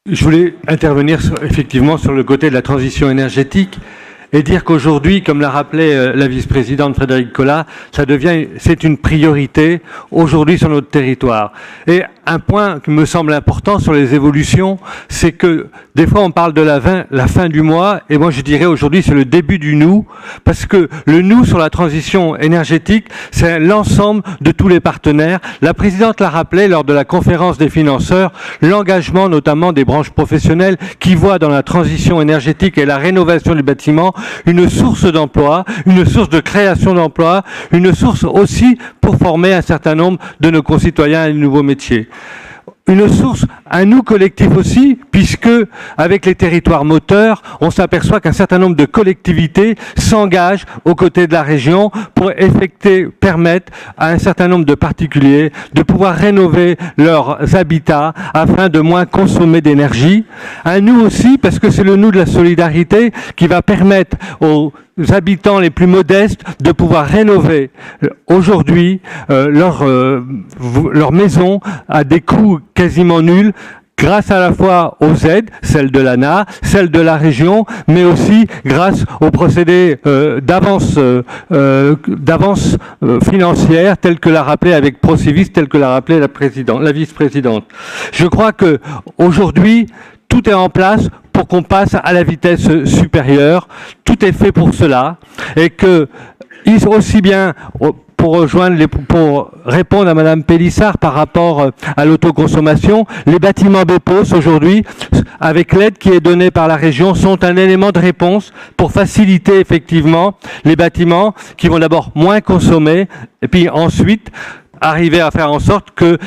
Je voulais intervenir effectivement sur le côté de la transition énergétique et dire qu'aujourd'hui, comme l'a rappelé la vice-présidente Frédérique Collat, c'est une priorité aujourd'hui sur notre territoire. Et un point qui me semble important sur les évolutions, c'est que des fois on parle de la fin du mois, et moi je dirais aujourd'hui c'est le début du nous, parce que le nous sur la transition énergétique, c'est l'ensemble de tous les partenaires. La présidente l'a rappelé lors de la conférence des financeurs, l'engagement notamment des branches professionnelles qui voient dans la transition énergétique et la rénovation du bâtiment une source d'emploi, une source de création d'emplois, une source aussi pour former un certain nombre de nos concitoyens à de nouveaux métiers. Une source, un nous collectif aussi, puisque avec les territoires moteurs, on s'aperçoit qu'un certain nombre de collectivités s'engagent aux côtés de la région pour permettre à un certain nombre de particuliers de pouvoir rénover leurs habitats afin de moins consommer d'énergie. Un nous aussi, parce que c'est le nous de la solidarité qui va permettre aux habitants les plus modestes de pouvoir rénover aujourd'hui leur maison à des coûts quasiment nuls, grâce à la fois aux aides, celles de l'ANA, celles de la région, mais aussi grâce aux procédés d'avance financière, tels que l'a rappelé avec Procivis, tels que l'a rappelé la vice-présidente. Je crois que aujourd'hui, tout est en place pour qu'on passe à la vitesse supérieure. Tout est fait pour cela. Et que, aussi bien pour répondre à Madame Pélissard par rapport à l'autoconsommation, les bâtiments BEPOS aujourd'hui, avec l'aide qui est donnée par la région, sont un élément de réponse pour faciliter effectivement les bâtiments qui vont d'abord moins consommer et puis ensuite arriver à faire en sorte que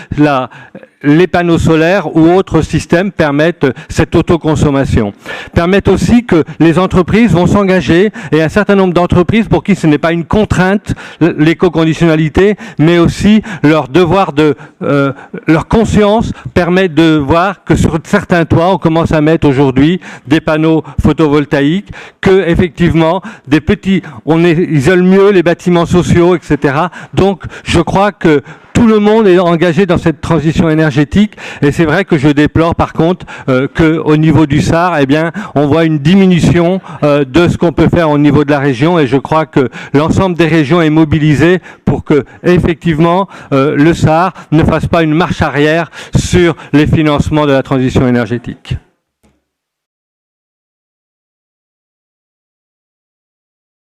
les panneaux solaires ou autres systèmes permettent cette autoconsommation. Permettent aussi que les entreprises vont s'engager, et un certain nombre d'entreprises pour qui ce n'est pas une contrainte, l'éco-conditionnalité, mais aussi leur devoir leur conscience permet de voir que sur certains toits, on commence à mettre aujourd'hui des panneaux photovoltaïques, que effectivement, on isole mieux les bâtiments sociaux, etc. Donc, je crois que tout le monde est engagé dans cette transition énergétique, et c'est vrai que je déplore par contre qu'au niveau du SAR, eh bien, on voit une diminution de ce qu'on peut faire au niveau de la région, et je crois que l'ensemble des régions est mobilisé pour que effectivement le SAR ne fasse pas une marche arrière sur les financements de la transition énergétique.